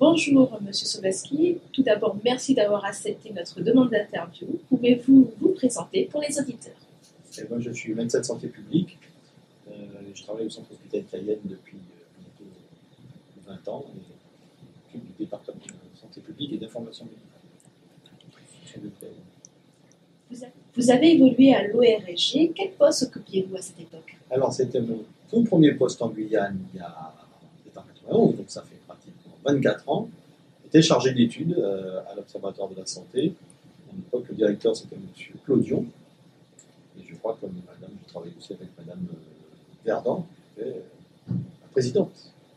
Bonjour Monsieur Sobaski, tout d'abord merci d'avoir accepté notre demande d'interview. Pouvez-vous vous présenter pour les auditeurs? Moi, je suis médecin de santé publique. Je travaille au centre hospitalier de Cayenne depuis bientôt 20 ans et j'occupe du département de santé publique et d'information médicale. Vous avez évolué à l'ORSG. Quel poste occupiez-vous à cette époque? Alors, c'était mon tout premier poste en Guyane il y a 1991, donc ça fait pratiquement 24 ans. J'étais chargé d'études à l'Observatoire de la santé. À l'époque, le directeur, c'était M. Claudion. Et je crois que madame, je travaille aussi avec madame Verdun, qui était la présidente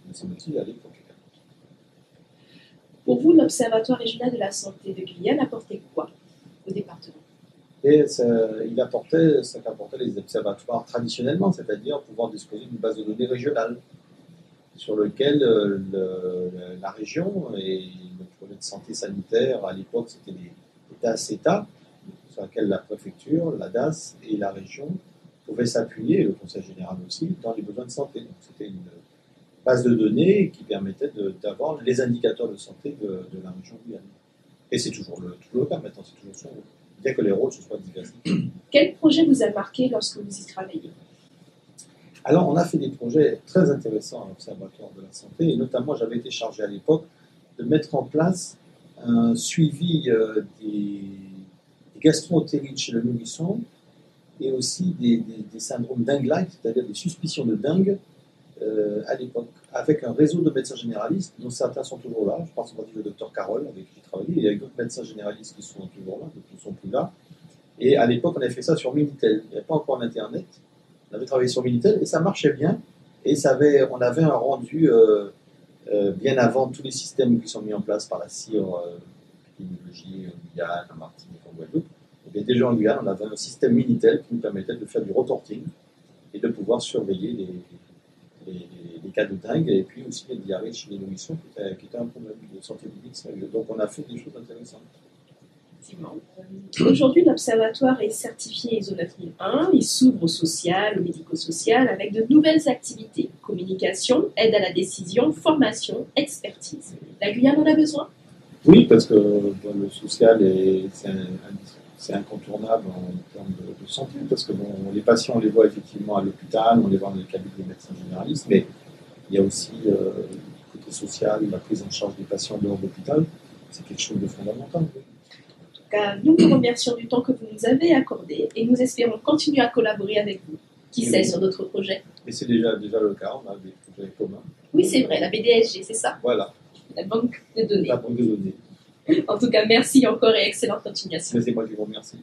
de CMOTI à l'époque. Pour vous, l'Observatoire régional de la santé de Guyane apportait quoi au département? Et il apportait ce qu'apportaient les observatoires traditionnellement, c'est-à-dire pouvoir disposer d'une base de données régionale sur laquelle la région et le projet de santé sanitaire, à l'époque, c'était les DAS-ETA, sur laquelle la préfecture, la DAS et la région pouvaient s'appuyer, et le conseil général aussi, dans les besoins de santé. Donc, c'était une base de données qui permettait d'avoir les indicateurs de santé de la région Guyane. Et c'est toujours le cas maintenant, c'est toujours ça. Bien que les rôles se soient diversifiés. Quel projet vous a marqué lorsque vous y travaillez? Alors, on a fait des projets très intéressants à l'Observatoire de la santé, et notamment, j'avais été chargé à l'époque de mettre en place un suivi des gastro-entérites chez le nourrisson et aussi des syndromes dengue-like, c'est-à-dire des suspicions de dengue à l'époque, avec un réseau de médecins généralistes, dont certains sont toujours là. Je pense au docteur Carole, avec qui j'ai travaillé. Il y a d'autres médecins généralistes qui sont toujours là, d'autres qui ne sont plus là. Et à l'époque, on avait fait ça sur Minitel. Il n'y avait pas encore d'Internet. On avait travaillé sur Minitel et ça marchait bien. Et on avait un rendu bien avant tous les systèmes qui sont mis en place par la CIR, épidémiologie, en Guyane, en Martinique, en Guadeloupe. Et bien, déjà en Guyane, on avait un système Minitel qui nous permettait de faire du reporting et de pouvoir surveiller les cas de dengue et puis aussi les diarrhées chez les nourrissons qui était un problème de santé publique sérieux. Donc on a fait des choses intéressantes. Aujourd'hui, l'Observatoire est certifié ISO 9001, il s'ouvre au social, au médico-social avec de nouvelles activités, communication, aide à la décision, formation, expertise. La Guyane en a besoin? Oui, parce que le social, c'est incontournable en termes de santé, parce que les patients, on les voit effectivement à l'hôpital, on les voit dans les cabinets des médecins généralistes, mais il y a aussi le côté social, la prise en charge des patients dehors de l'hôpital, c'est quelque chose de fondamental. Oui. En tout cas, nous vous remercions du temps que vous nous avez accordé et nous espérons continuer à collaborer avec vous. Qui sait, sur d'autres projets. Et c'est déjà le cas, on a des projets communs. Oui, c'est vrai, la BDSG, c'est ça? Voilà. La banque de données. La banque de données. En tout cas, merci encore et excellente continuation. C'est moi qui vous remercie.